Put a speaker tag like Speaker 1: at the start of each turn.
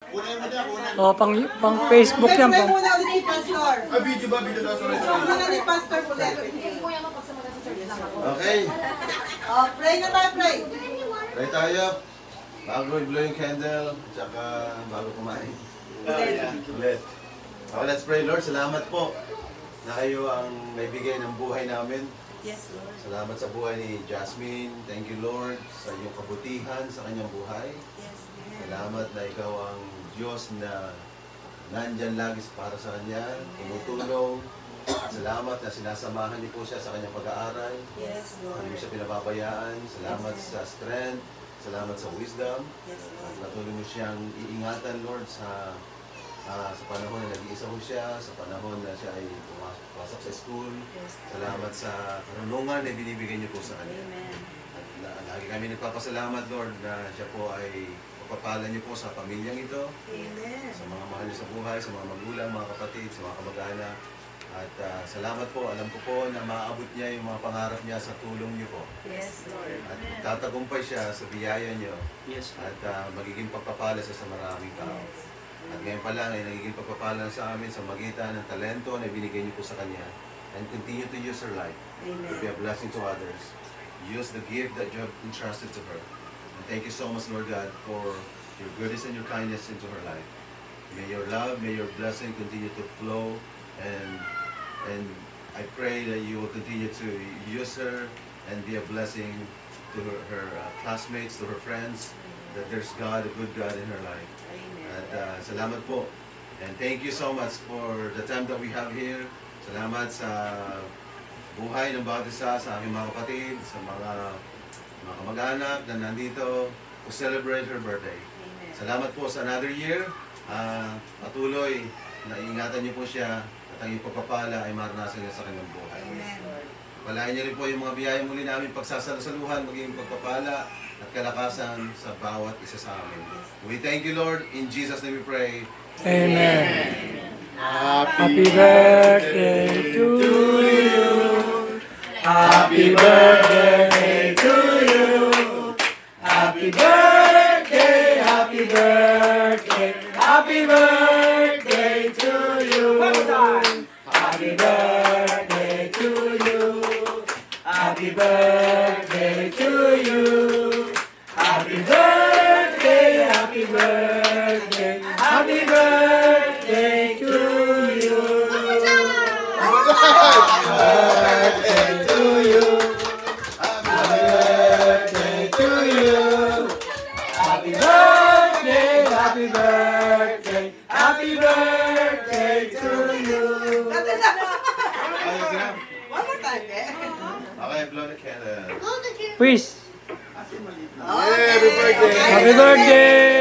Speaker 1: O, pang Facebook yan.
Speaker 2: Pray muna ulit si Pastor.
Speaker 3: Video ba? Video daw sa
Speaker 2: Pray muna ni Pastor ulit.
Speaker 3: Okay.
Speaker 2: Pray na tayo, pray.
Speaker 3: Pray tayo. Bago i-blow yung candle, tsaka bago kumain. Ulit. Okay, let's pray. Lord, salamat po na kayo ang naibigay ng buhay namin.
Speaker 2: Yes, Lord.
Speaker 3: Salamat sa buhay ni Jasmine. Thank you, Lord, sa iyong kabutihan sa kanyang buhay.
Speaker 2: Yes,
Speaker 3: Salamat na ikaw ang Diyos na nandyan lagi para sa kanya, tumutulong. Salamat na sinasamahan niyo po siya sa kanyang pag-aaral.
Speaker 2: Yes, Lord.
Speaker 3: Hindi mo siya pinababayaan. Salamat sa strength. Salamat sa wisdom.
Speaker 2: Yes,
Speaker 3: At
Speaker 2: Lord.
Speaker 3: patuloy mo siyang iingatan, Lord, sa panahon na nag-iisa ko siya, sa panahon na siya ay pumasok sa school. Salamat sa karunungan na binibigay niyo po sa kanya.
Speaker 2: Amen.
Speaker 3: At lagi kami nagpapasalamat, Lord, na siya po ay pagpapala niyo po sa pamilyang ito,
Speaker 2: Amen.
Speaker 3: sa mga mahal niyo sa buhay, sa mga magulang, mga kapatid, sa mga kamag-anak. At salamat po, alam ko po na maaabot niya yung mga pangarap niya sa tulong niyo po.
Speaker 2: Yes, Lord.
Speaker 3: At tatagumpay siya sa biyaya niyo.
Speaker 1: Yes,
Speaker 3: At magiging pagpapala siya sa maraming tao. At ngayon pa lang ay nagiging pagpapala sa amin sa magitan ng talento na binigay niyo po sa kanya. And continue to use her life to be a blessing to others. Use the gift that you have entrusted to her. And thank you so much, Lord God, for your goodness and your kindness into her life. May your love, may your blessing continue to flow, and I pray that you will continue to use her and be a blessing to her classmates, to her friends, that there's God, a good God in her life. At salamat po. And thank you so much for the time that we have here. Salamat sa buhay ng bawat isa, sa aking mga kapatid, sa mga kamag-anak na nandito to celebrate her birthday.
Speaker 2: Amen.
Speaker 3: Salamat po sa another year. Patuloy na iingatan niyo po siya at ang iyong pagpapala ay maranasan niya sa kanyang buhay.
Speaker 2: Amen.
Speaker 3: Palain niyo rin po yung mga biyaya muli namin pagsasalusaluhan, maging pagpapala at kalakasan sa bawat isa sa amin. We thank you, Lord. In Jesus' name we pray.
Speaker 1: Amen. Happy birthday to you. Happy birthday to you. Happy birthday, happy birthday, happy birthday to you. Happy birthday to you. Happy birthday to you. Happy birthday, happy birthday, happy birthday to you. Happy birthday to you. Happy birthday to you. Happy birthday, happy birthday, happy birthday to you.
Speaker 2: One more time, eh?
Speaker 3: Okay, blow the candle.
Speaker 1: Please.
Speaker 2: Okay.
Speaker 3: Happy birthday!
Speaker 1: Happy birthday!